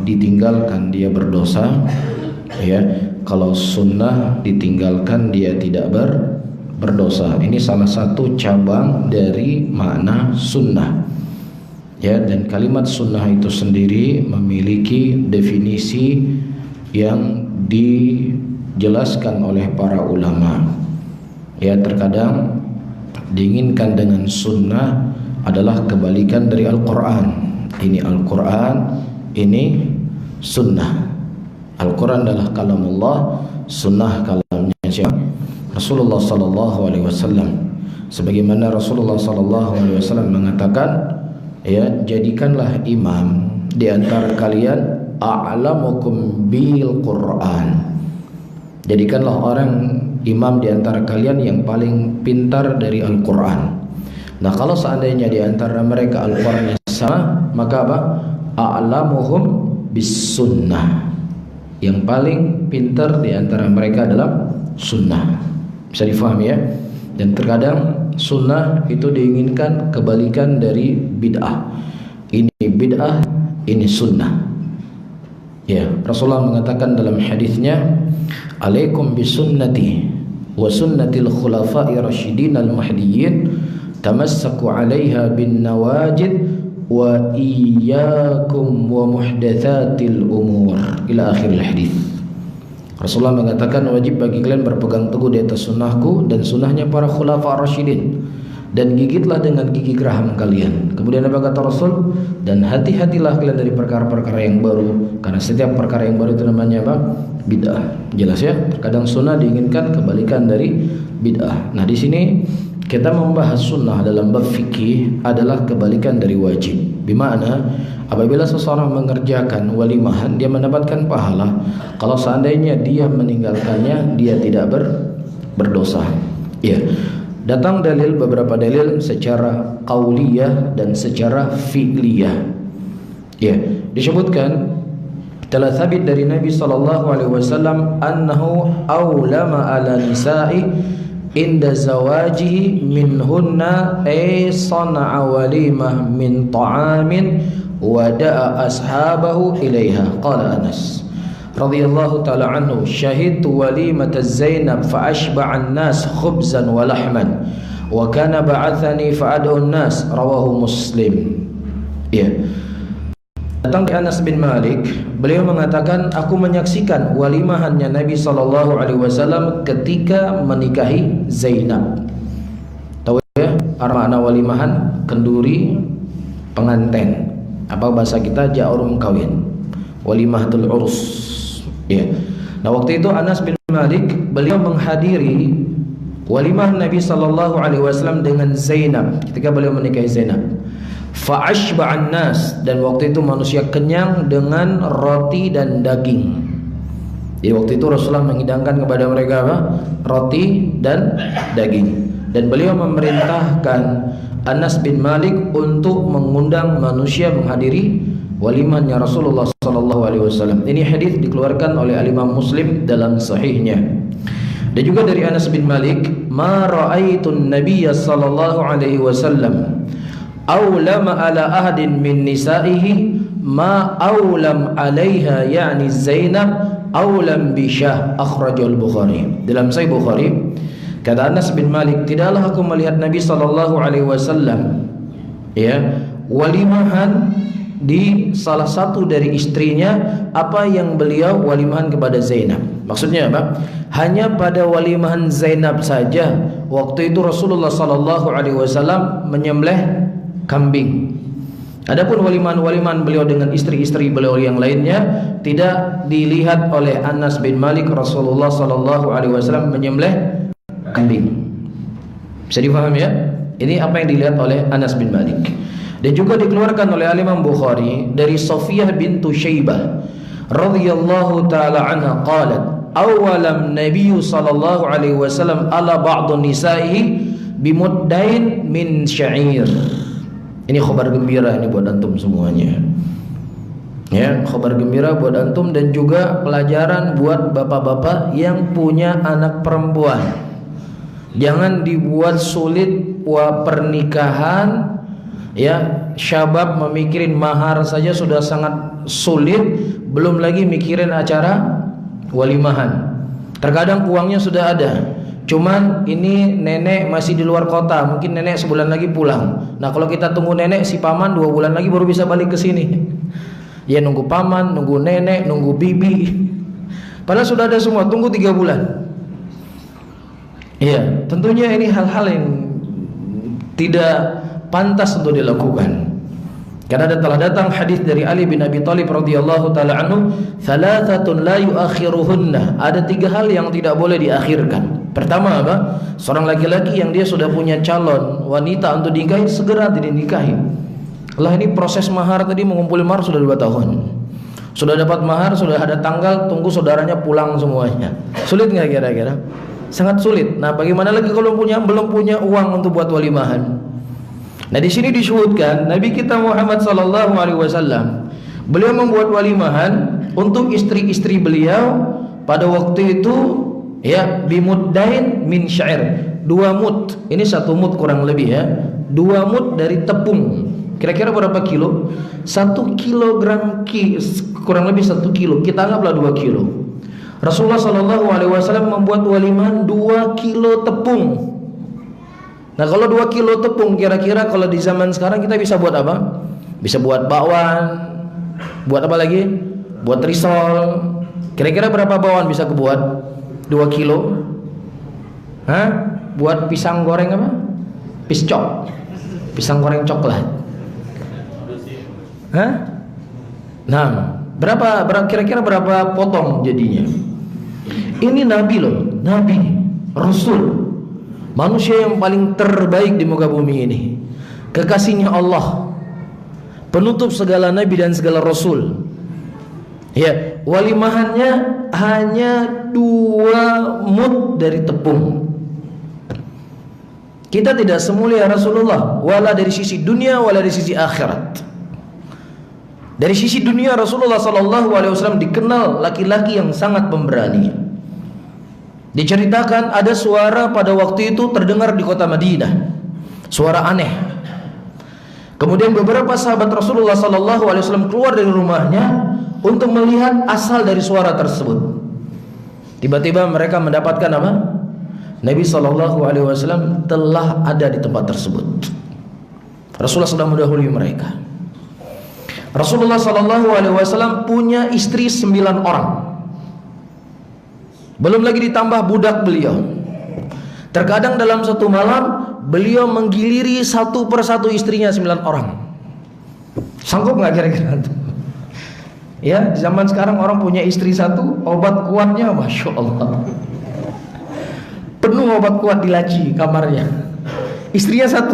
ditinggalkan dia berdosa, ya. Kalau sunnah ditinggalkan dia tidak berdosa. Ini salah satu cabang dari makna sunnah, ya. Dan kalimat sunnah itu sendiri memiliki definisi yang dijelaskan oleh para ulama, ya. Terkadang diinginkan dengan sunnah adalah kebalikan dari Al-Quran. Ini Al-Quran, ini sunnah. Al-Quran adalah kalamullah, sunnah kalamnya siapa? Rasulullah sallallahu alaihi wasallam. Sebagaimana Rasulullah sallallahu alaihi wasallam mengatakan, ya, jadikanlah imam di antara kalian a'lamukum bil Quran. Jadikanlah orang imam di antara kalian yang paling pintar dari Al-Quran. Nah, kalau seandainya di antara mereka Al-Qurannya sama, maka apa? A'lamuhum bis sunnah. Yang paling pintar di antara mereka adalah sunnah. Bisa difahami, ya? Dan terkadang sunnah itu diinginkan kebalikan dari bid'ah. Ini bid'ah, ini sunnah. Ya, Rasulullah mengatakan dalam hadisnya, "Alaikum bisunnati wa sunnatil khulafa'i rasyidin al-mahdiyyin, tamassaku 'alaiha bin nawajid wa iyyakum wa muhdatsatil umur." Ila akhiril hadis. Rasulullah mengatakan wajib bagi kalian berpegang teguh di atas sunnahku dan sunnahnya para khulafa rasyidin, dan gigitlah dengan gigi geraham kalian. Kemudian apa kata Rasul? Dan hati-hatilah kalian dari perkara-perkara yang baru, karena setiap perkara yang baru itu namanya apa? Bid'ah. Jelas, ya? Terkadang sunnah diinginkan kebalikan dari bid'ah. Nah, di sini kita membahas sunnah dalam bab fikih adalah kebalikan dari wajib. Bimana apabila seseorang mengerjakan walimahan, dia mendapatkan pahala. Kalau seandainya dia meninggalkannya, dia tidak berdosa. Ya. Datang dalil, beberapa dalil secara qauliyah dan secara fi'liyah. Ya, disebutkan telah sabit dari Nabi sallallahu alaihi wasallam annahu awlama ala nisa'i inda zawajihi minhunna ay sana'a walimah min ta'amin wa da'a ashabahu ilaiha. Qala Anas radhiyallahu ta'ala anhu, syahidtu walimata Zainab fa ashba'an nas khubzan wa lahman wa kana ba'athani fa ad'u an-nas. Rawahu Muslim. Ya. Datang dari Anas bin Malik, beliau mengatakan, aku menyaksikan walimahannya Nabi sallallahu alaihi wasallam ketika menikahi Zainab. Tahu, ya, makna walimahan? Kenduri, pengantin. Apa bahasa kita? Jaurum kawin. Walimahatul urus. Ya. Nah, waktu itu Anas bin Malik, beliau menghadiri walimah Nabi sallallahu alaihi wasallam dengan Zainab ketika beliau menikahi Zainab. Fa ashba'an nas, dan waktu itu manusia kenyang dengan roti dan daging. Jadi waktu itu Rasulullah menghidangkan kepada mereka apa? Roti dan daging. Dan beliau memerintahkan Anas bin Malik untuk mengundang manusia menghadiri walimahnya Rasulullah sallallahu alaihi wasallam. Ini hadis dikeluarkan oleh Imam Muslim dalam sahihnya. Dan juga dari Anas bin Malik, ma ra'aitun nabiyya sallallahu alaihi wasallam awlama ala ahadin min nisaihi ma awlam alaiha, yani Zainab awlam bisyah. Akhrajul Bukhari. Dalam Sahih Bukhari kata Anas bin Malik, tidaklah aku melihat Nabi sallallahu alaihi wasallam, ya, walimahan di salah satu dari istrinya apa yang beliau walimahan kepada Zainab. Maksudnya apa? Hanya pada walimahan Zainab saja waktu itu Rasulullah sallallahu alaihi wasallam menyembelih kambing. Adapun walimahan-walimahan beliau dengan istri-istri beliau yang lainnya tidak dilihat oleh Anas bin Malik Rasulullah sallallahu alaihi wasallam menyembelih kambing. Bisa difahami, ya? Ini apa yang dilihat oleh Anas bin Malik. Dan juga dikeluarkan oleh Imam Bukhari dari Safiyah bintu Syaibah radhiyallahu taala anha qalat, awalam Nabi sallallahu alaihi wasallam ala ba'd nisaihi bimuddain min sya'ir. Ini khabar gembira ini buat antum semuanya. Ya, khabar gembira buat antum dan juga pelajaran buat bapak-bapak yang punya anak perempuan. Jangan dibuat sulit pernikahan, ya. Syabab memikirin mahar saja sudah sangat sulit, belum lagi mikirin acara walimahan. Terkadang uangnya sudah ada, cuman ini nenek masih di luar kota, mungkin nenek sebulan lagi pulang. Nah kalau kita tunggu nenek, si paman 2 bulan lagi baru bisa balik ke sini. Ya nunggu paman, nunggu nenek, nunggu bibi. Padahal sudah ada semua, tunggu 3 bulan. Iya, tentunya ini hal-hal yang tidak pantas untuk dilakukan. Karena telah datang hadis dari Ali bin Abi Thalib radhiyallahu taala anhu, "Thalathatun la yuakhiruhunna." Ada 3 hal yang tidak boleh diakhirkan. Pertama apa? Seorang laki-laki yang dia sudah punya calon wanita untuk dinikahi, segera dinikahi. Lah ini proses mahar tadi, mengumpulin mahar sudah 2 tahun. Sudah dapat mahar, sudah ada tanggal, tunggu saudaranya pulang semuanya. Sulit nggak kira-kira? Sangat sulit. Nah, bagaimana lagi kalau belum punya uang untuk buat walimahan? Nah, di sini disebutkan Nabi kita Muhammad sallallahu alaihi wasallam, beliau membuat walimahan untuk istri-istri beliau pada waktu itu ya bimuddain min syair. 2 mud. Ini 1 mud kurang lebih ya. 2 mud dari tepung. Kira-kira berapa kilo? 1 kilogram kurang lebih 1 kilo. Kita anggaplah 2 kilo. Rasulullah sallallahu alaihi wasallam membuat walimahan 2 kilo tepung. Nah kalau 2 kilo tepung, kira-kira kalau di zaman sekarang kita bisa buat apa? Bisa buat bakwan. Buat apa lagi? Buat risol. Kira-kira berapa bakwan bisa kebuat? 2 kilo. Hah? Buat pisang goreng apa? Piscok. Pisang goreng coklat. Hah? Nah, kira-kira berapa potong jadinya? Ini Nabi loh, Nabi, Rasul, manusia yang paling terbaik di muka bumi ini, kekasihnya Allah, penutup segala nabi dan segala rasul. Ya, walimahannya hanya 2 mud dari tepung. Kita tidak semulia Rasulullah, wala dari sisi dunia, wala dari sisi akhirat. Dari sisi dunia, Rasulullah sallallahu alaihi wasallam dikenal laki-laki yang sangat pemberani. Diceritakan ada suara pada waktu itu terdengar di kota Madinah, suara aneh. Kemudian beberapa sahabat Rasulullah sallallahu alaihi wasallam keluar dari rumahnya untuk melihat asal dari suara tersebut. Tiba-tiba mereka mendapatkan apa? Nabi sallallahu alaihi wasallam telah ada di tempat tersebut. Rasulullah sudah mendahului mereka. Rasulullah sallallahu alaihi wasallam punya istri 9 orang. Belum lagi ditambah budak beliau. Terkadang dalam satu malam beliau menggiliri 1 persatu istrinya 9 orang. Sanggup nggak kira-kira? Ya, di zaman sekarang orang punya istri 1, obat kuatnya Masya Allah, penuh obat kuat di laci kamarnya. Istrinya 1.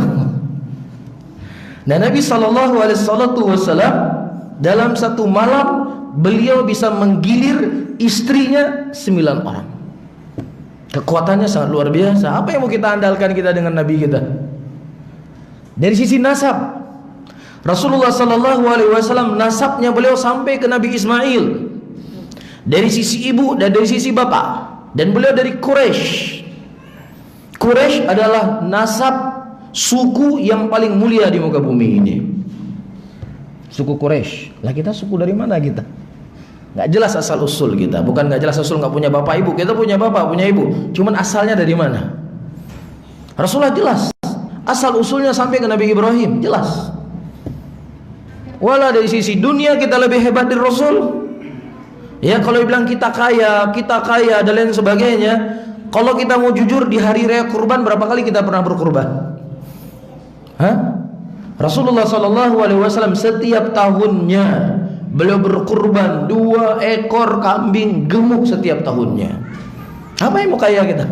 Nah, Nabi sallallahu alaihi wasallam dalam satu malam beliau bisa menggilir istrinya 9 orang. Kekuatannya sangat luar biasa. Apa yang mau kita andalkan kita dengan Nabi kita? Dari sisi nasab, Rasulullah sallallahu alaihi wasallam nasabnya beliau sampai ke Nabi Ismail. Dari sisi ibu dan dari sisi bapak. Dan beliau dari Quraisy. Quraisy adalah nasab suku yang paling mulia di muka bumi ini. Suku Quraisy. Lah kita suku dari mana kita? Nggak jelas asal usul kita. Bukan nggak jelas usul, nggak punya bapak ibu. Kita punya bapak, punya ibu. Cuman asalnya dari mana? Rasulullah jelas. Asal usulnya sampai ke Nabi Ibrahim, jelas. Walau dari sisi dunia kita lebih hebat dari Rasul. Ya kalau bilang kita kaya dan lain sebagainya. Kalau kita mau jujur, di hari raya kurban berapa kali kita pernah berkurban? Hah? Rasulullah sallallahu alaihi wasallam setiap tahunnya beliau berkurban 2 ekor kambing gemuk setiap tahunnya. Apa yang mau kaya kita?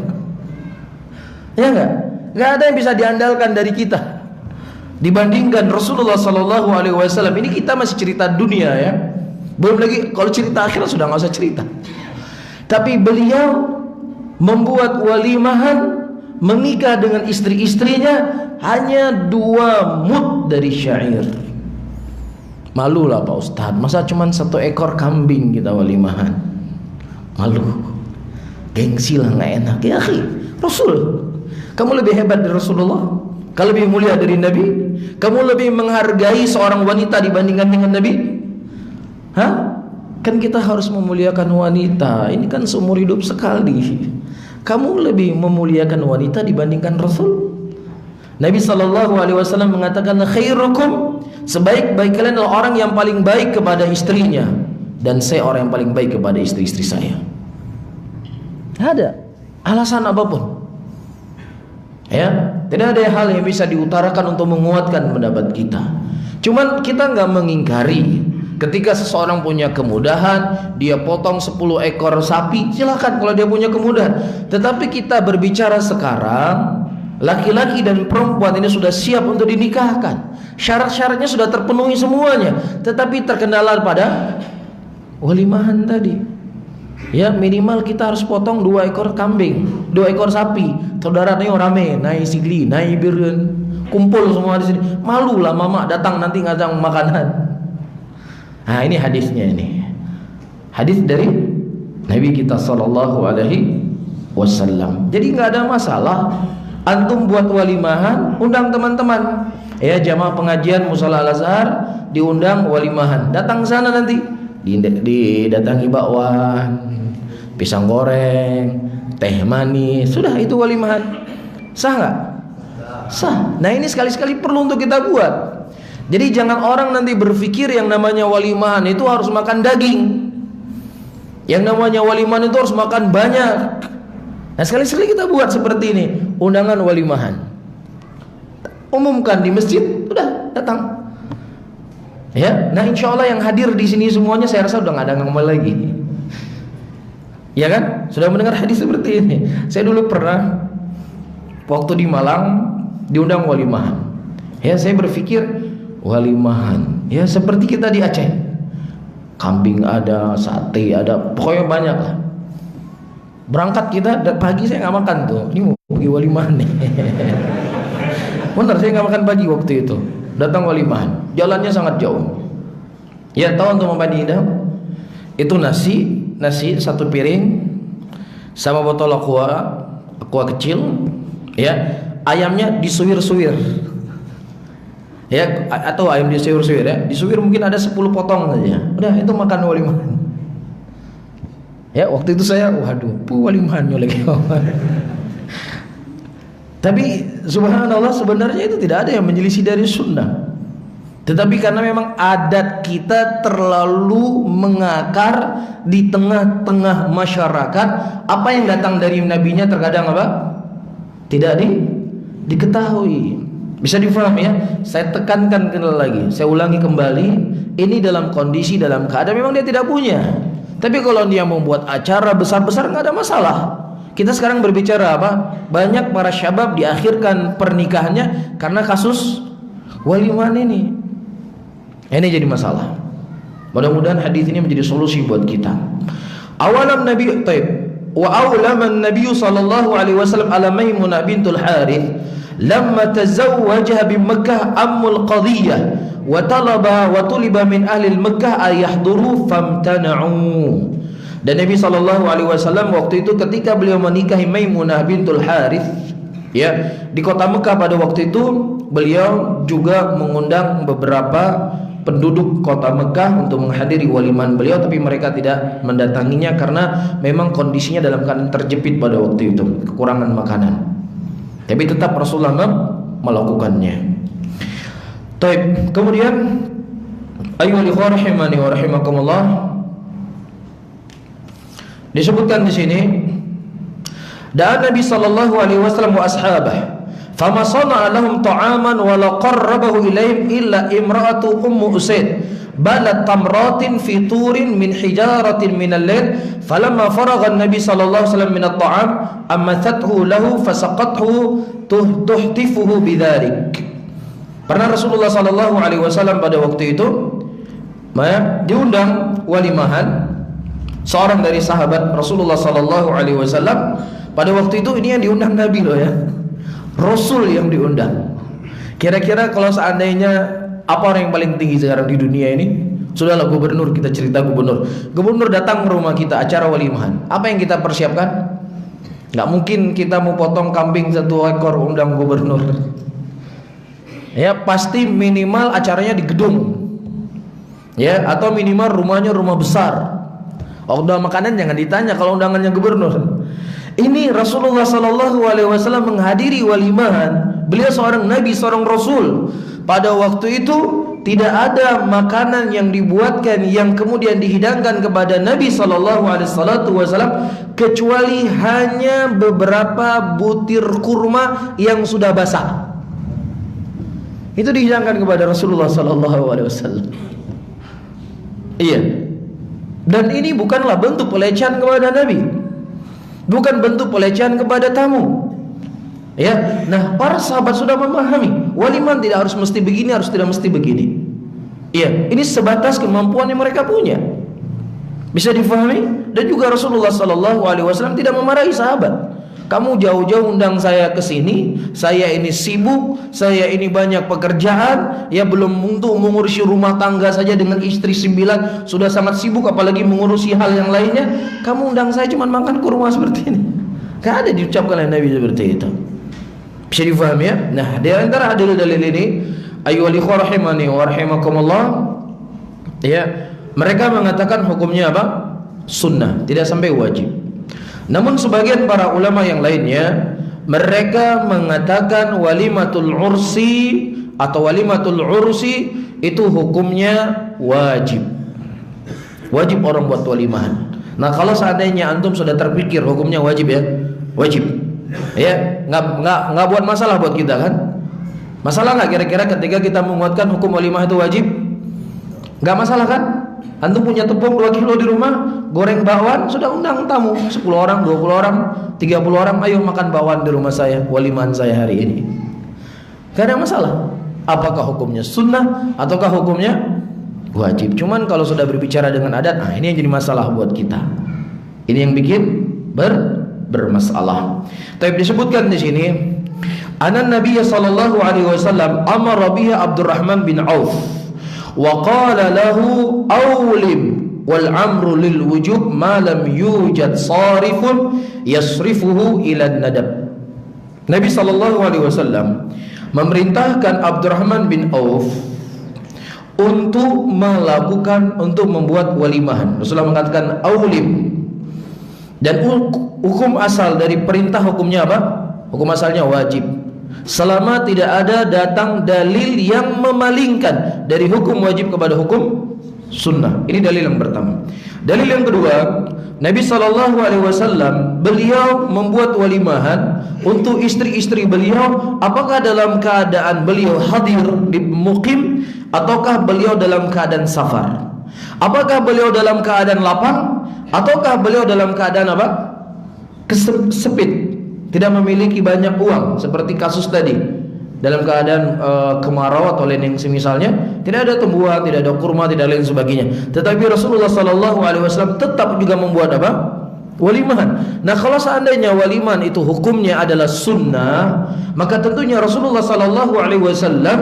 Ya enggak? Enggak ada yang bisa diandalkan dari kita dibandingkan Rasulullah sallallahu alaihi wasallam. Ini kita masih cerita dunia ya. Belum lagi kalau cerita akhirat sudah enggak usah cerita. Tapi beliau membuat walimahan, menikah dengan istri-istrinya hanya 2 mud dari syair. Malu lah Pak Ustadz, masa cuma 1 ekor kambing kita walimahan? Malu, gengsi lah, nggak enak. Ya akhi, Rasul, kamu lebih hebat dari Rasulullah, kamu lebih mulia dari Nabi, kamu lebih menghargai seorang wanita dibandingkan dengan Nabi. Hah? Kan kita harus memuliakan wanita. Ini kan seumur hidup sekali. Kamu lebih memuliakan wanita dibandingkan Rasul. Nabi SAW mengatakan, khairukum, sebaik-baik kalian adalah orang yang paling baik kepada istrinya, dan saya orang yang paling baik kepada istri-istri saya. Ada alasan apapun, ya, tidak ada hal yang bisa diutarakan untuk menguatkan pendapat kita. Cuman kita nggak mengingkari ketika seseorang punya kemudahan, dia potong 10 ekor sapi, silakan kalau dia punya kemudahan. Tetapi kita berbicara sekarang, laki-laki dan perempuan ini sudah siap untuk dinikahkan, syarat-syaratnya sudah terpenuhi semuanya, tetapi terkendala pada walimahan tadi. Ya, minimal kita harus potong 2 ekor kambing, 2 ekor sapi. Saudara nih rame, naik sigli, naik biren, kumpul semua di sini. Malu lah mama datang nanti ngajak makanan. Nah, ini hadisnya ini. Hadis dari Nabi kita sallallahu alaihi wasallam. Jadi nggak ada masalah antum buat walimahan, undang teman-teman. Ya, jamaah pengajian Mushola Al-Azhar diundang walimahan. Datang sana nanti. Didatangi bakwan, pisang goreng, teh manis, sudah itu walimahan. Sah nggak? Sah. Nah, ini sekali-sekali perlu untuk kita buat. Jadi jangan orang nanti berpikir yang namanya walimahan itu harus makan daging, yang namanya walimahan itu harus makan banyak. Nah, sekali-sekali kita buat seperti ini, undangan walimahan, umumkan di masjid, udah datang. Ya, nah insya Allah yang hadir di sini semuanya saya rasa udah nggak ada ngomel lagi. Ya kan? Sudah mendengar hadis seperti ini. Saya dulu pernah waktu di Malang diundang walimahan. Ya, saya berpikir walimahan, ya seperti kita di Aceh. Kambing ada, sate ada, pokoknya banyak lah. Berangkat kita pagi saya nggak makan tuh. Ini mau pergi walimahan nih. Benar, saya nggak makan pagi waktu itu. Datang walimahan, jalannya sangat jauh. Ya, tahu untuk Madinah itu nasi 1 piring sama botol aqua kecil. Ya, ayamnya disuwir-suwir. Ya, atau ayam disuwir-suwir ya. Disuwir mungkin ada 10 potong saja. Udah, itu makan walimahan. Ya, waktu itu saya waduh, walimahannya lagi. Tapi subhanallah, sebenarnya itu tidak ada yang menyelisih dari sunnah. Tetapi karena memang adat kita terlalu mengakar di tengah-tengah masyarakat, apa yang datang dari nabinya terkadang apa? Tidak diketahui. Bisa difahami ya? Saya tekankan lagi, saya ulangi kembali, ini dalam kondisi, dalam keadaan memang dia tidak punya. Tapi kalau dia membuat acara besar-besar nggak ada masalah. Kita sekarang berbicara apa? Banyak para syabab diakhirkan pernikahannya karena kasus walimahan ini. Ini jadi masalah. Mudah-mudahan hadis ini menjadi solusi buat kita. Awalam Nabi wa awlaman Nabi sallallahu alaihi wasallam ala Maimunah bintul Harith lamma tazawwajaha bi Makkah ammul qadiyah wa talaba wa tuliba min ahli Makkah ayahduru famtana'u. Dan Nabi SAW waktu itu ketika beliau menikahi Maimunah bintul Harith, ya, di kota Mekah pada waktu itu, beliau juga mengundang beberapa penduduk kota Mekah untuk menghadiri walimahan beliau, tapi mereka tidak mendatanginya karena memang kondisinya dalam keadaan terjepit pada waktu itu, kekurangan makanan. Tapi tetap Rasulullah melakukannya. Taib. Kemudian ayyuhal ikhwah rahimani wa rahimakumullah, disebutkan di sini, dan Nabi sallallahu alaihi wasallam wa ashabah fama sana'a lahum ta'aman wa la qarrabahu ilaihim illa imra'atu ummu usaid balat tamratin fi turin min hijaratin min al-lail falamma faragha an-nabi sallallahu alaihi wasallam min at-ta'am amathathu lahu fasaqathu tuhtifuhu bidzalik. Pernah Rasulullah sallallahu alaihi wasallam pada waktu itu diundang walimahan seorang dari sahabat Rasulullah sallallahu alaihi wasallam. Pada waktu itu ini yang diundang Nabi loh ya. Rasul yang diundang. Kira-kira kalau seandainya apa orang yang paling tinggi sekarang di dunia ini? Sudahlah gubernur, kita cerita gubernur. Gubernur datang ke rumah kita acara walimahan. Apa yang kita persiapkan? Nggak mungkin kita mau potong kambing 1 ekor undang gubernur. Ya, pasti minimal acaranya di gedung. Ya, atau minimal rumahnya rumah besar. Udah makanan jangan ditanya kalau undangannya gubernur. Ini Rasulullah sallallahu alaihi wasallam menghadiri walimahan. Beliau seorang nabi, seorang rasul. Pada waktu itu tidak ada makanan yang dibuatkan yang kemudian dihidangkan kepada Nabi sallallahu alaihi wasallam kecuali hanya beberapa butir kurma yang sudah basah. Itu dihidangkan kepada Rasulullah sallallahu alaihi wasallam. Iya. Dan ini bukanlah bentuk pelecehan kepada Nabi. Bukan bentuk pelecehan kepada tamu. Ya, nah para sahabat sudah memahami waliman tidak harus mesti begini, harus tidak mesti begini. Ya, ini sebatas kemampuan yang mereka punya. Bisa difahami? Dan juga Rasulullah sallallahu alaihi wasallam tidak memarahi sahabat. Kamu jauh-jauh undang saya ke sini, saya ini sibuk, saya ini banyak pekerjaan, ya belum untuk mengurusi rumah tangga saja dengan istri 9 sudah sangat sibuk, apalagi mengurusi hal yang lainnya. Kamu undang saya cuma makan kurma seperti ini. Gak ada diucapkan oleh Nabi seperti itu. Bisa difahami ya? Nah, di antara dalil-dalil ini, ayyuhal ikhwah rahimani wa rahimakumullah, ya, mereka mengatakan hukumnya apa? Sunnah, tidak sampai wajib. Namun sebagian para ulama yang lainnya, mereka mengatakan walimatul ursi atau walimatul ursi itu hukumnya wajib. Wajib orang buat walimahan. Nah, kalau seandainya antum sudah terpikir hukumnya wajib ya, wajib. Ya, nggak buat masalah buat kita kan? Masalah nggak kira-kira ketika kita menguatkan hukum walimah itu wajib? Nggak masalah kan? Antum punya tepung 2 kilo di rumah, goreng bakwan, sudah undang tamu 10 orang, 20 orang, 30 orang, ayo makan bakwan di rumah saya, walimahan saya hari ini. Gak ada masalah. Apakah hukumnya sunnah ataukah hukumnya wajib? Cuman kalau sudah berbicara dengan adat, nah ini yang jadi masalah buat kita. Ini yang bikin bermasalah. Tapi disebutkan di sini, anan Nabi sallallahu alaihi wasallam amara biha Abdurrahman bin Auf wa qala lahu awlim wal amru lil wujub ma lam yujad sarifun yasrifuhu ila nadab. Nabi sallallahu alaihi wasallam memerintahkan Abdurrahman bin Auf untuk membuat walimahan. Rasulullah mengatakan awlim. Dan hukum asal dari perintah hukumnya apa? Hukum asalnya wajib. Selama tidak ada datang dalil yang memalingkan dari hukum wajib kepada hukum sunnah. Ini dalil yang pertama. Dalil yang kedua, Nabi SAW beliau membuat walimahan untuk istri-istri beliau, apakah dalam keadaan beliau hadir di mukim ataukah beliau dalam keadaan safar. Apakah beliau dalam keadaan lapang ataukah beliau dalam keadaan apa? Kesepit, tidak memiliki banyak uang seperti kasus tadi, dalam keadaan kemarau atau lain yang semisalnya, tidak ada tumbuhan, tidak ada kurma, tidak lain sebagainya. Tetapi Rasulullah SAW tetap juga membuat apa? Walimahan. Nah, kalau seandainya walimahan itu hukumnya adalah sunnah, maka tentunya Rasulullah SAW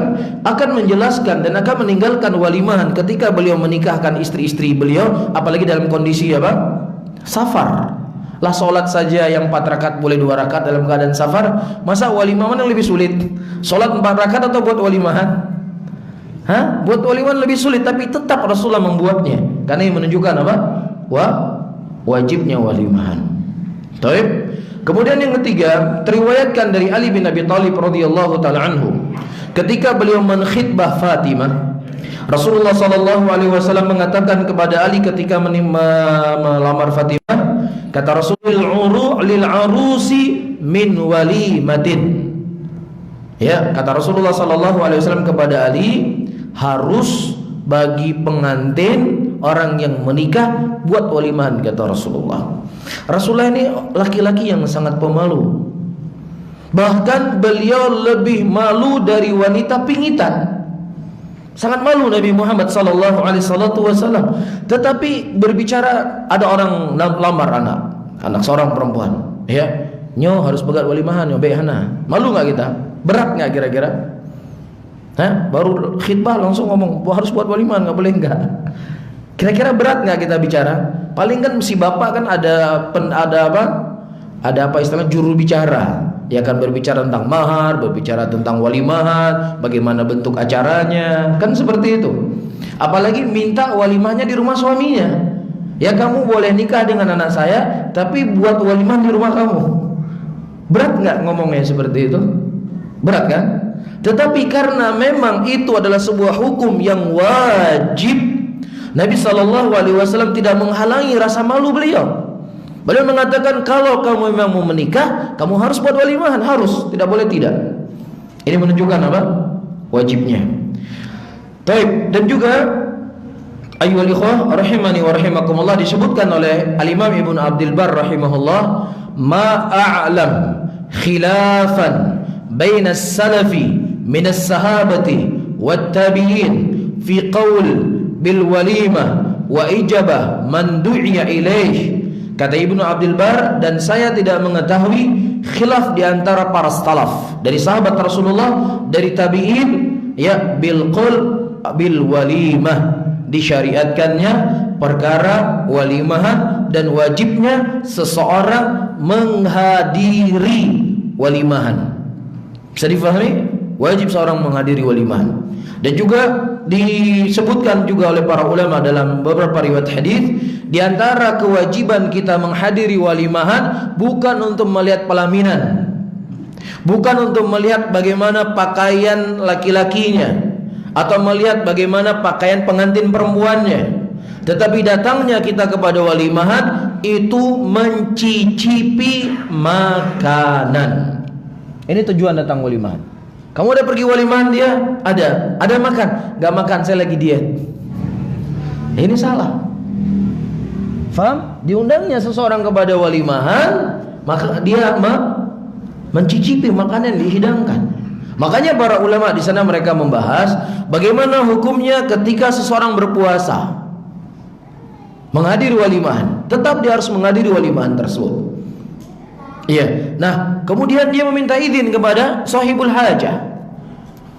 akan menjelaskan dan akan meninggalkan walimahan ketika beliau menikahkan istri-istri beliau, apalagi dalam kondisi apa? Safar. Lah solat saja yang 4 rakaat boleh 2 rakaat dalam keadaan safar, masa walimahan yang lebih sulit? Solat 4 rakaat atau buat walimahan? Hah? Buat walimahan lebih sulit, tapi tetap Rasulullah membuatnya karena ini menunjukkan apa? Wajibnya walimahan. Taib. Kemudian yang ketiga, teriwayatkan dari Ali bin Abi Thalib radhiyallahu taala anhu, ketika beliau menkhitbah Fatimah, Rasulullah sallallahu alaihi wasallam mengatakan kepada Ali ketika melamar Fatimah, kata Rasulullah, lil arusi min walimatin. Ya, kata Rasulullah sallallahu alaihi wasallam kepada Ali, harus bagi pengantin orang yang menikah buat walimahan, kata Rasulullah. Rasulullah ini laki-laki yang sangat pemalu. Bahkan beliau lebih malu dari wanita pingitan. Sangat malu Nabi Muhammad sallallahu alaihi wasallam. Tetapi berbicara, ada orang lamar anak seorang perempuan, ya. Nyo harus pegat walimahan, nyo behana. Malu enggak kita? Berat enggak kira-kira? Hah? Baru khitbah langsung ngomong harus buat walimahan, enggak boleh enggak? Kira-kira berat enggak kita bicara? Paling kan si bapak kan ada apa? Ada apa istilahnya juru bicara. Dia akan berbicara tentang mahar, berbicara tentang walimahan, bagaimana bentuk acaranya, kan seperti itu. Apalagi minta walimahnya di rumah suaminya. Ya, kamu boleh nikah dengan anak saya, tapi buat walimah di rumah kamu. Berat nggak ngomongnya seperti itu? Berat kan? Tetapi karena memang itu adalah sebuah hukum yang wajib, Nabi SAW tidak menghalangi rasa malu beliau. Beliau mengatakan, kalau kamu memang mau menikah, kamu harus buat walimahan, harus, tidak boleh tidak. Ini menunjukkan apa? Wajibnya. Baik, dan juga ayyuhal ikhwah rahimani wa rahimakumullah, disebutkan oleh Al-Imam Ibnu Abdul Barr rahimahullah, ma a'lam khilafan baina as-salafi min as-sahabati wat tabi'in fi qaul bil walimah wa ijabah man du'iya ilaih. Kata Ibnu Abdul Barr, dan saya tidak mengetahui khilaf di antara para salaf, dari sahabat Rasulullah, dari tabi'in, ya, bil qaul bil walimah, disyariatkannya perkara walimahan dan wajibnya seseorang menghadiri walimahan. Bisa difahami? Wajib seorang menghadiri walimahan. Dan juga disebutkan juga oleh para ulama dalam beberapa riwayat hadis, di antara kewajiban kita menghadiri walimahan bukan untuk melihat pelaminan, bukan untuk melihat bagaimana pakaian laki-lakinya atau melihat bagaimana pakaian pengantin perempuannya, tetapi datangnya kita kepada walimahan itu mencicipi makanan. Ini tujuan datang walimahan. Kamu udah pergi walimahan dia? Ada makan? Gak makan, saya lagi diet. Ini salah. Faham? Diundangnya seseorang kepada walimahan, maka dia mencicipi makanan yang dihidangkan. Makanya para ulama di sana mereka membahas bagaimana hukumnya ketika seseorang berpuasa menghadiri walimahan. Tetap dia harus menghadiri walimahan tersebut. Iya. Nah, kemudian dia meminta izin kepada sahibul hajah.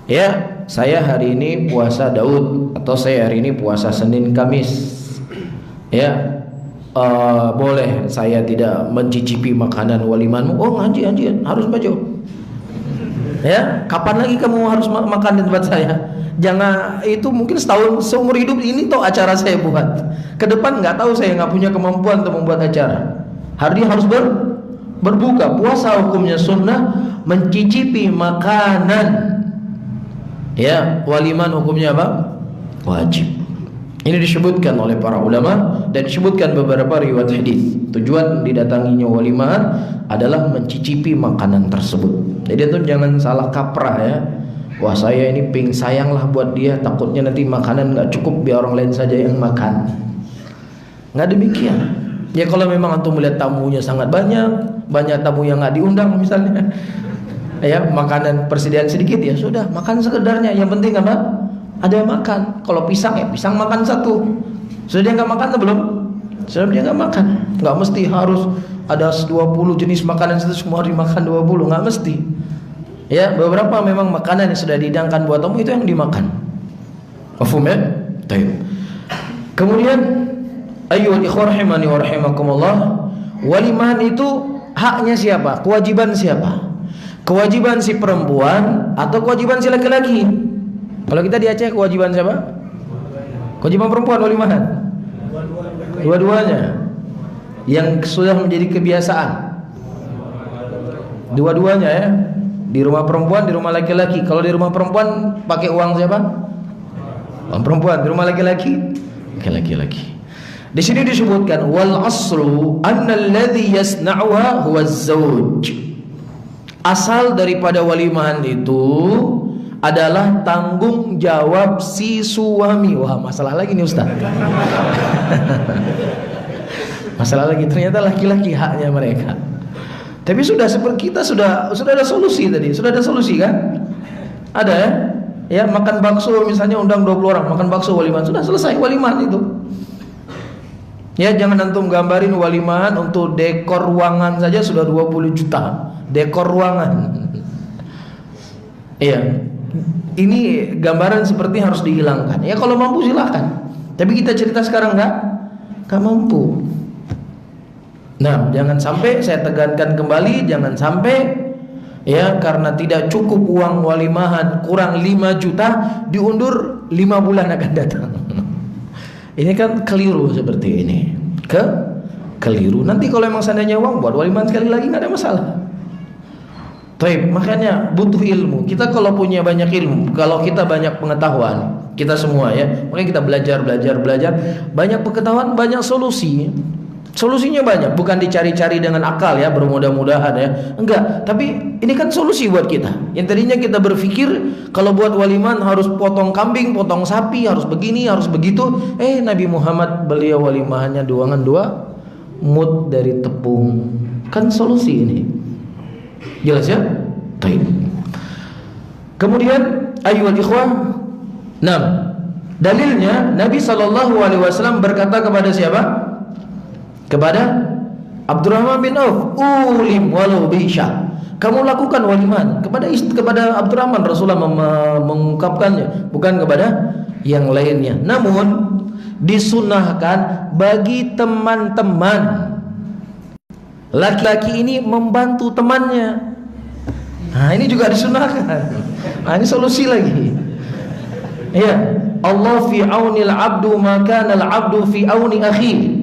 Ya, saya hari ini puasa Daud, atau saya hari ini puasa Senin Kamis. Ya, boleh saya tidak mencicipi makanan walimahanmu? Oh, ngaji harus baca. Ya, kapan lagi kamu harus makan di tempat saya? Jangan, itu mungkin setahun seumur hidup ini toh acara saya buat. Ke depan nggak tahu, saya nggak punya kemampuan untuk membuat acara. Hari ini harus berbuka puasa, hukumnya sunnah, mencicipi makanan. Ya, walimahan hukumnya apa? Wajib. Ini disebutkan oleh para ulama dan disebutkan beberapa riwayat hadis. Tujuan didatanginya walimahan adalah mencicipi makanan tersebut. Jadi itu jangan salah kaprah ya. Wah, saya ini ping sayang lah buat dia, takutnya nanti makanan nggak cukup, biar orang lain saja yang makan. Nggak demikian. Ya, kalau memang antum melihat tamunya sangat banyak tamu yang nggak diundang misalnya, ya, makanan persediaan sedikit, ya sudah, makan sekedarnya. Yang penting apa? Ada yang makan. Kalau pisang, ya pisang makan satu. Sudah dia nggak makan atau belum? Sudah dia nggak makan. Nggak mesti harus ada 20 jenis makanan itu semua dimakan 20, nggak mesti. Ya, beberapa memang makanan yang sudah dihidangkan buat tamu itu yang dimakan. Mafhum ya? Baik. Kemudian ayyuhal ikhwah rahimani wa rahimakumullah, walimahan itu haknya siapa? Kewajiban siapa? Kewajiban si perempuan atau kewajiban si laki-laki? Kalau kita di Aceh kewajiban siapa? Kewajiban perempuan walimahan. Dua-duanya. Yang sudah menjadi kebiasaan. Dua-duanya ya. Di rumah perempuan, di rumah laki-laki. Kalau di rumah perempuan pakai uang siapa? Uang perempuan. Di rumah laki-laki, laki-laki. Di sini disebutkan wal aslu annal ladzi yasna'uha huwa az-zawj. Asal daripada walimahan itu adalah tanggung jawab si suami. Wah, masalah lagi nih Ustaz. Masalah lagi, ternyata laki-laki haknya mereka. Tapi sudah seperti kita sudah ada solusi tadi. Sudah ada solusi kan? Ada ya? Ya, makan bakso misalnya, undang 20 orang makan bakso walimahan, sudah selesai walimahan itu. Ya, jangan antum gambarin walimahan untuk dekor ruangan saja sudah 20 juta. Dekor ruangan. Iya. Ini gambaran seperti harus dihilangkan. Ya, kalau mampu silahkan. Tapi kita cerita sekarang enggak mampu. Nah, jangan sampai, saya tegankan kembali, jangan sampai ya karena tidak cukup uang walimahan, kurang 5 juta diundur 5 bulan akan datang. Ini kan keliru seperti ini. Keliru. Nanti kalau emang seandainya uang, buat waliman sekali lagi nggak ada masalah. Taib, makanya butuh ilmu. Kita kalau punya banyak ilmu, kalau kita banyak pengetahuan, kita semua ya, makanya kita belajar, banyak pengetahuan, banyak solusi. Solusinya banyak, bukan dicari-cari dengan akal ya, bermudah-mudahan ya. Enggak, tapi ini kan solusi buat kita. Yang tadinya kita berpikir kalau buat waliman harus potong kambing, potong sapi, harus begini, harus begitu. Nabi Muhammad beliau walimahannya 2 mud dari tepung. Kan solusi ini. Jelas ya? Baik. Kemudian ayyuhal ikhwah, dalilnya Nabi SAW berkata kepada siapa? Kepada Abdurrahman bin Auf, ulim walau bi'syah. Kamu lakukan waliman kepada Abdurrahman. Rasulullah mengungkapkannya, bukan kepada yang lainnya. Namun disunahkan bagi teman-teman laki-laki ini membantu temannya. Nah, ini juga disunahkan. Nah, ini solusi lagi. Ya, Allah fi aunil abdu maka al abdu fi auni akhi.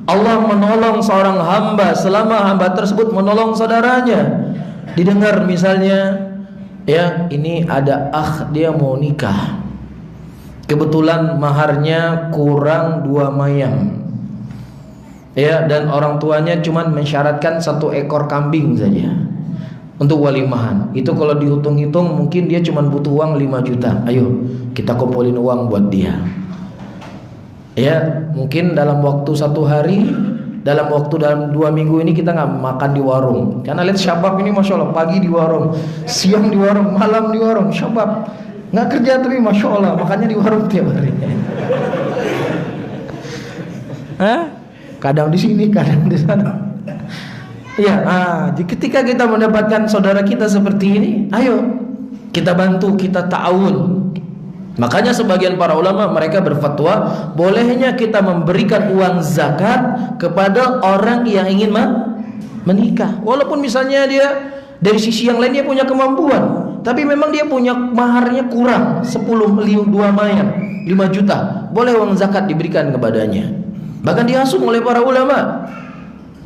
Allah menolong seorang hamba selama hamba tersebut menolong saudaranya. Didengar misalnya, ya, ini ada dia mau nikah. Kebetulan maharnya kurang 2 mayam. Ya, dan orang tuanya cuman mensyaratkan 1 ekor kambing saja untuk walimahan. Itu kalau dihitung-hitung mungkin dia cuman butuh uang 5 juta. Ayo kita kumpulin uang buat dia. Ya, mungkin dalam waktu 1 hari, dalam 2 minggu ini kita nggak makan di warung. Karena lihat syabab ini masya Allah, pagi di warung, siang di warung, malam di warung. Syabab nggak kerja tapi masya Allah makannya di warung tiap hari. Kadang di sini, kadang di sana. Ya, ketika kita mendapatkan saudara kita seperti ini, ayo kita bantu, kita ta'awun. Makanya sebagian para ulama mereka berfatwa bolehnya kita memberikan uang zakat kepada orang yang ingin menikah. Walaupun misalnya dia dari sisi yang lain dia punya kemampuan, tapi memang dia punya maharnya kurang 2 mayam, 5 juta. Boleh uang zakat diberikan kepadanya. Bahkan diasuh oleh para ulama.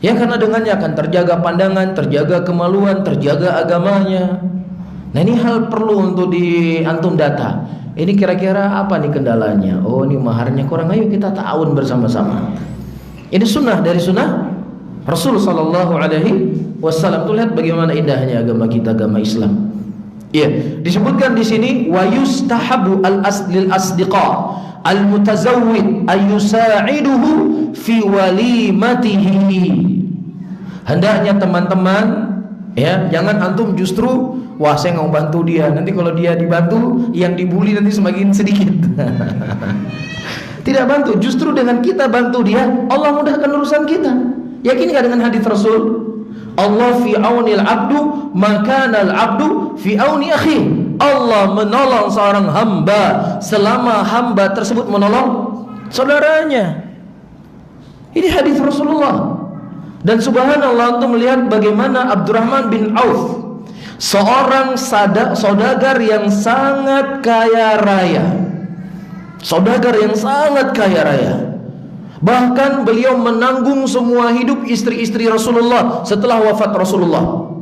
Ya, karena dengannya akan terjaga pandangan, terjaga kemaluan, terjaga agamanya. Nah, ini hal perlu untuk antum data. Ini kira-kira apa nih kendalanya? Oh, ini maharnya kurang. Ayo kita ta'awun bersama-sama. Ini sunnah dari sunnah Rasul sallallahu alaihi wasallam. Tuh lihat bagaimana indahnya agama kita, agama Islam. Iya, disebutkan di sini wa yustahabu al-aslil asdiqa al-mutazawwid ayyusa'iduhu fi walimatihi. Hendaknya teman-teman, ya, jangan antum justru wah saya nggak mau bantu dia, nanti kalau dia dibantu yang dibully nanti semakin sedikit. Tidak bantu, justru dengan kita bantu dia Allah mudahkan urusan kita. Yakin nggak dengan hadis Rasul? Allah fi aunil abdu maka al abdu fi auni akhi. Allah menolong seorang hamba selama hamba tersebut menolong saudaranya. Ini hadis Rasulullah. Dan subhanallah, untuk melihat bagaimana Abdurrahman bin Auf, seorang saudagar yang sangat kaya raya, saudagar yang sangat kaya raya. Bahkan beliau menanggung semua hidup istri-istri Rasulullah setelah wafat Rasulullah.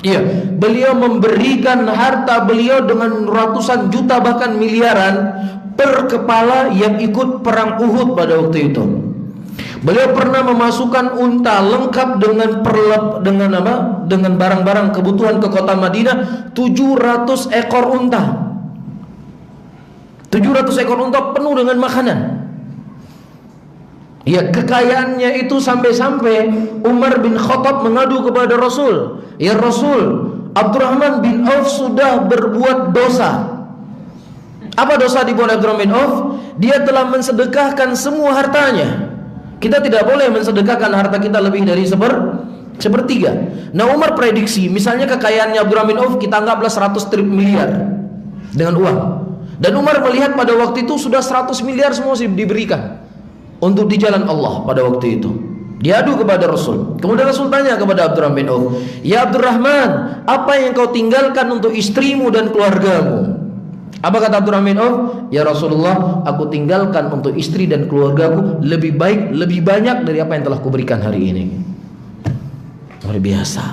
Iya, beliau memberikan harta beliau dengan ratusan juta bahkan miliaran per kepala yang ikut perang Uhud pada waktu itu. Beliau pernah memasukkan unta lengkap dengan barang-barang kebutuhan ke kota Madinah, 700 ekor unta. 700 ekor unta penuh dengan makanan. Ya, kekayaannya itu sampai-sampai Umar bin Khattab mengadu kepada Rasul, "Ya Rasul, Abdurrahman bin Auf sudah berbuat dosa." Apa dosa dibuat Abdurrahman bin Auf? Dia telah mensedekahkan semua hartanya. Kita tidak boleh mensedekahkan harta kita lebih dari sepertiga. Nah, Umar prediksi, misalnya kekayaannya Abdurrahman bin Auf kita anggaplah 100 miliar dengan uang. Dan Umar melihat pada waktu itu sudah 100 miliar semua diberikan untuk di jalan Allah pada waktu itu. Diadu kepada Rasul. Kemudian Rasul tanya kepada Abdurrahman bin Auf, "Ya Abdurrahman, apa yang kau tinggalkan untuk istrimu dan keluargamu?" Apa kata Abdurrahman bin Auf? Ya Rasulullah, aku tinggalkan untuk istri dan keluargaku lebih baik, lebih banyak dari apa yang telah kuberikan hari ini. Luar biasa.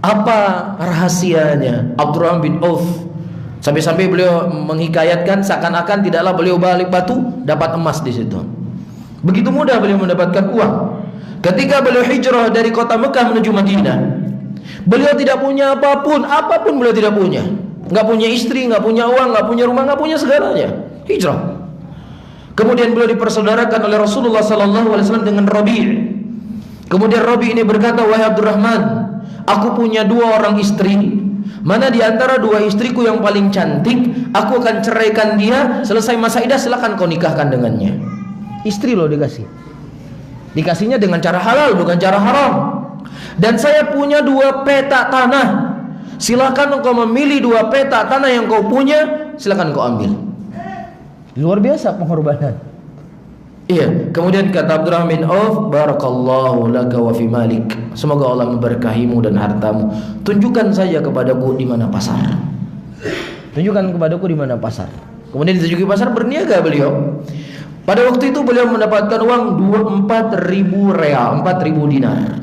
Apa rahasianya Abdurrahman bin Auf? Sampai-sampai beliau menghikayatkan seakan-akan tidaklah beliau balik batu dapat emas di situ. Begitu mudah beliau mendapatkan uang. Ketika beliau hijrah dari kota Mekah menuju Madinah, beliau tidak punya apapun beliau tidak punya. Nggak punya istri, nggak punya uang, nggak punya rumah, nggak punya segalanya. Hijrah. Kemudian beliau dipersaudarakan oleh Rasulullah SAW dengan Rabi'. Kemudian Rabi' ini berkata, wahai Abdurrahman, aku punya 2 orang istri. Mana di antara 2 istriku yang paling cantik, aku akan ceraikan dia. Selesai masa iddah, silakan kau nikahkan dengannya. Istri loh dikasih. Dikasihnya dengan cara halal, bukan cara haram. Dan saya punya 2 petak tanah. Silakan engkau memilih 2 petak tanah yang kau punya, silakan kau ambil. Luar biasa pengorbanan. Iya. Kemudian kata Abdurrahman bin Auf, barakallahu laka wa fi malik. Semoga Allah memberkahimu dan hartamu. Tunjukkan saja kepadaku di mana pasar. Tunjukkan kepadaku di mana pasar. Kemudian ditunjuki pasar, berniaga beliau. Pada waktu itu beliau mendapatkan uang 4.000 real, 4.000 dinar.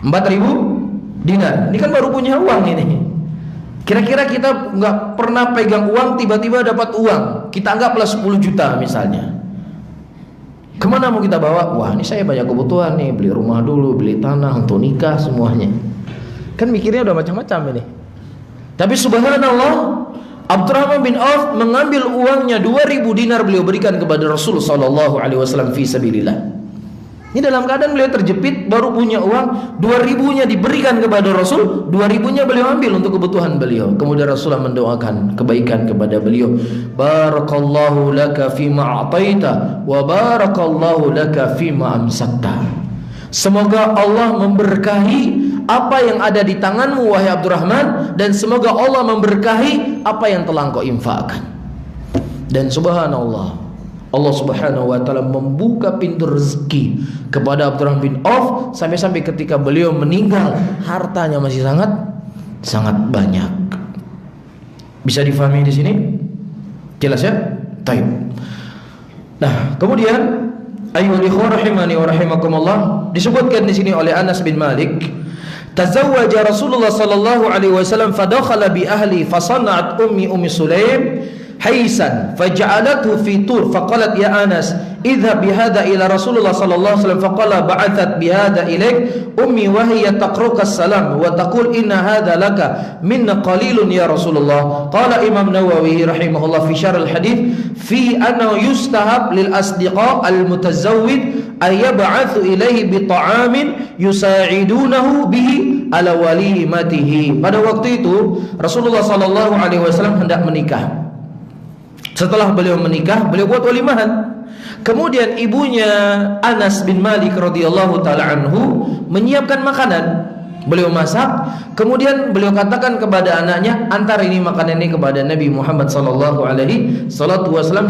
4.000 dinar. Ini kan baru punya uang ini. Kira-kira kita nggak pernah pegang uang, tiba-tiba dapat uang, kita anggaplah 10 juta misalnya. Kemana mau kita bawa? Wah, ini saya banyak kebutuhan nih, beli rumah dulu, beli tanah, untuk nikah semuanya. Kan mikirnya udah macam-macam ini. Tapi subhanallah, Abdurrahman bin Auf mengambil uangnya 2.000 dinar, beliau berikan kepada Rasul sallallahu alaihi wasallam fi sabilillah. Ini dalam keadaan beliau terjepit, baru punya uang, 2.000-nya diberikan kepada Rasul, 2.000-nya beliau ambil untuk kebutuhan beliau. Kemudian Rasulullah mendoakan kebaikan kepada beliau. Barakallahu laka fima a'taita wa barakallahu laka fima amsakta. Semoga Allah memberkahi apa yang ada di tanganmu wahai Abdurrahman, dan semoga Allah memberkahi apa yang telah engkau infakkan. Dan subhanallah, Allah subhanahu wa ta'ala membuka pintu rezeki kepada Abdurrahman bin Auf, sampai-sampai ketika beliau meninggal, hartanya masih sangat banyak. Bisa difahami di sini? Jelas ya? Taib. Nah, kemudian ayyuhal ikhwah rahimani wa rahimakumullah, disebutkan di sini oleh Anas bin Malik, tazawwaja Rasulullah sallallahu alaihi wasallam fadakhala bi ahli fasana'at ummi Sulaim حيسا فجعلته في طور فقالت يا أنس اذهب بهذا إلى رسول الله صلى الله عليه وسلم فقال بعثت بهذا إليك أمي وهي تقرأك السلام وتقول إن هذا لك منا قليل يا رسول الله. قال إمام نووي رحمه الله في شرح الحديث في أنه يستحب للأصدقاء المتزوج أن يبعث إليه بطعام يساعدونه به على وليمته. Pada waktu itu Rasulullah sallallahu alaihi wasallam hendak menikah. Setelah beliau menikah, beliau buat walimahan. Kemudian ibunya Anas bin Malik radhiyallahu taala anhu menyiapkan makanan. Beliau masak, kemudian beliau katakan kepada anaknya, antar ini makanan ini kepada Nabi Muhammad sallallahu alaihi wasallam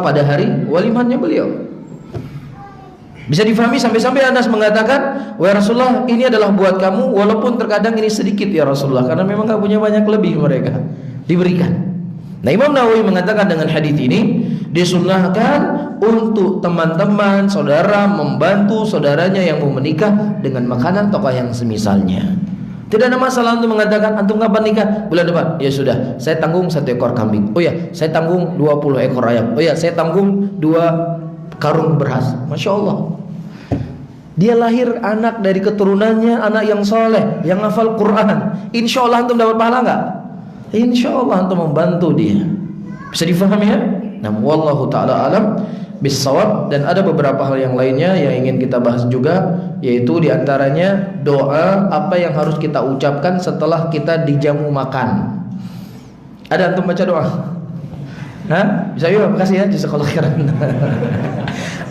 pada hari walimahannya beliau. Bisa difahami sampai-sampai Anas mengatakan, wahai Rasulullah, ini adalah buat kamu, walaupun terkadang ini sedikit ya Rasulullah, karena memang gak punya banyak lebih mereka. Diberikan. Nah, Imam Nawawi mengatakan dengan hadis ini disunnahkan untuk teman-teman saudara membantu saudaranya yang mau menikah dengan makanan tokoh yang semisalnya. Tidak ada masalah untuk mengatakan antum kapan nikah? Bulan depan. Ya sudah, saya tanggung 1 ekor kambing. Oh ya, saya tanggung 20 ekor ayam. Oh ya, saya tanggung 2 karung beras. Masya Allah. Dia lahir anak dari keturunannya anak yang soleh, yang hafal Quran. Insya Allah antum dapat pahala nggak? Insya Allah untuk membantu dia. Bisa difahami ya? Nah, wallahu ta'ala alam bisawab. Dan ada beberapa hal yang lainnya yang ingin kita bahas juga, yaitu diantaranya doa apa yang harus kita ucapkan setelah kita dijamu makan. Ada antum baca doa? Hah? Bisa yuk, makasih ya di sekolah keren.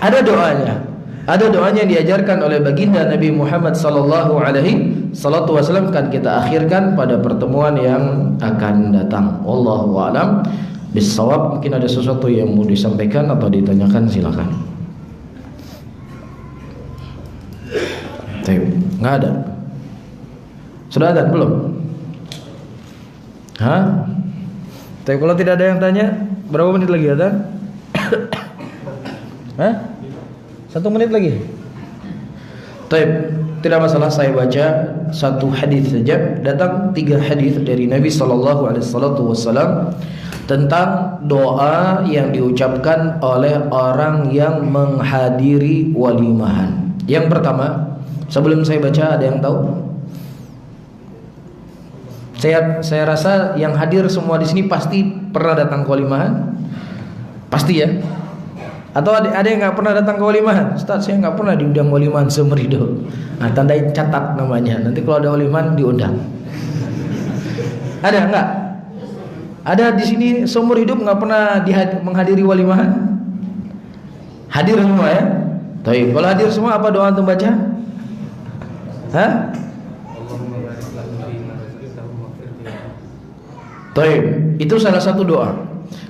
Ada doanya. Ada doanya yang diajarkan oleh baginda Nabi Muhammad sallallahu alaihi wasallam, kan kita akhirkan pada pertemuan yang akan datang. Wallahu a'lam bissawab. Mungkin ada sesuatu yang mau disampaikan atau ditanyakan, silakan. Nggak ada. Sudah ada belum? Hah? Tapi kalau tidak ada yang tanya, berapa menit lagi adzan? Hah? 1 menit lagi. Taib, tidak masalah, saya baca satu hadis saja. Datang 3 hadis dari Nabi SAW tentang doa yang diucapkan oleh orang yang menghadiri walimahan. Yang pertama, sebelum saya baca, ada yang tahu? Saya rasa yang hadir semua di sini pasti pernah datang ke walimahan, pasti ya. Atau ada yang nggak pernah datang ke walimahan? Ustaz, saya nggak pernah diundang walimahan seumur hidup. Nah, tandain, catat namanya. Nanti kalau ada walimahan diundang. Ada nggak? Ada di sini seumur hidup nggak pernah menghadiri walimahan? Hadir semua ya? Tapi kalau hadir semua, apa doa untuk baca? Hah? Taib, itu salah satu doa.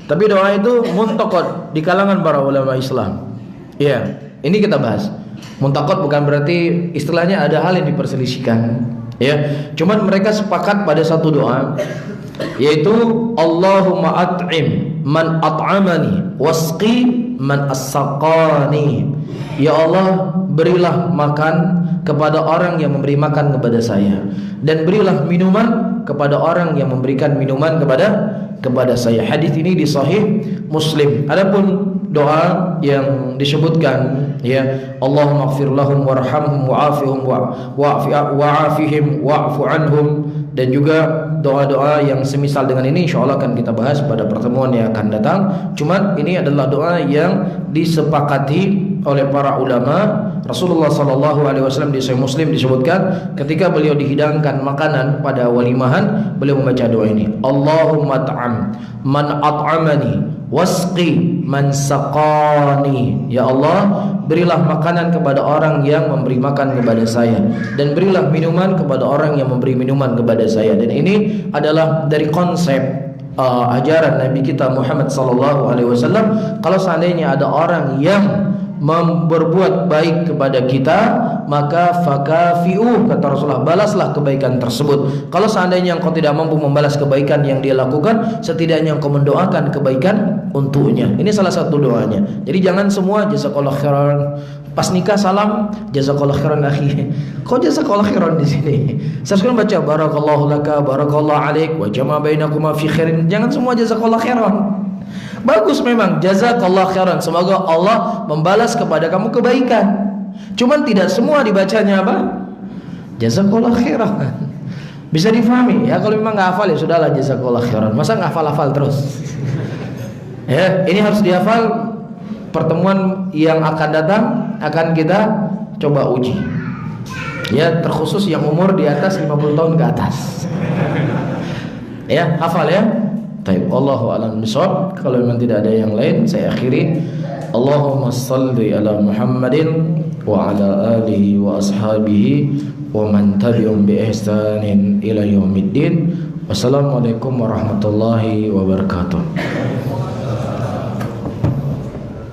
Tapi doa itu muntakot di kalangan para ulama Islam. Ya, ini kita bahas. Muntakot bukan berarti istilahnya ada hal yang diperselisihkan. Ya, cuman mereka sepakat pada satu doa, yaitu Allahumma at'im man at'amani wasqi man as-saqani. Ya Allah, berilah makan kepada orang yang memberi makan kepada saya, dan berilah minuman kepada orang yang memberikan minuman kepada saya. Hadis ini di Sahih Muslim. Adapun doa yang disebutkan, ya, Allahumma ighfir lahum warhamhum wa'afihim wa'afihim wa'fu anhum, dan juga doa-doa yang semisal dengan ini insyaallah akan kita bahas pada pertemuan yang akan datang. Cuma ini adalah doa yang disepakati oleh para ulama. Rasulullah SAW di Sahih Muslim disebutkan ketika beliau dihidangkan makanan pada walimahan, beliau membaca doa ini, Allahumma at'am man at'amani wasqi man saqani. Ya Allah, berilah makanan kepada orang yang memberi makan kepada saya, dan berilah minuman kepada orang yang memberi minuman kepada saya. Dan ini adalah dari konsep ajaran Nabi kita Muhammad SAW. Kalau seandainya ada orang yang berbuat baik kepada kita, maka fakafi'u, kata Rasulullah, balaslah kebaikan tersebut. Kalau seandainya engkau tidak mampu membalas kebaikan yang dia lakukan, setidaknya engkau mendoakan kebaikan untuknya. Ini salah satu doanya. Jadi jangan semua jazakallah khairan, pas nikah salam jazakallah khairan akhi. Kok jazakallah khairan di sini? Sekarang baca barakallahu laka barakallahu alaik wa jama' bainakuma fi khairin. Jangan semua jazakallah khairan. Bagus memang, jazakallah khairan, semoga Allah membalas kepada kamu kebaikan. Cuman tidak semua dibacanya apa? Jazakallah khairan. Bisa difahami ya. Kalau memang nggak hafal ya sudahlah, jazakallah khairan. Masa nggak hafal-hafal terus? Ya, ini harus dihafal. Pertemuan yang akan datang akan kita coba uji. Ya, terkhusus yang umur di atas 50 tahun ke atas. Ya, hafal ya. Taib, Allahu a'lam bishawab. Kalau memang tidak ada yang lain, saya akhiri. Allahumma salli ala Muhammadin wa ala alihi wa ashabihi wa man tabi'um bi ihsanin ila yaumiddin. Wassalamualaikum warahmatullahi wabarakatuh.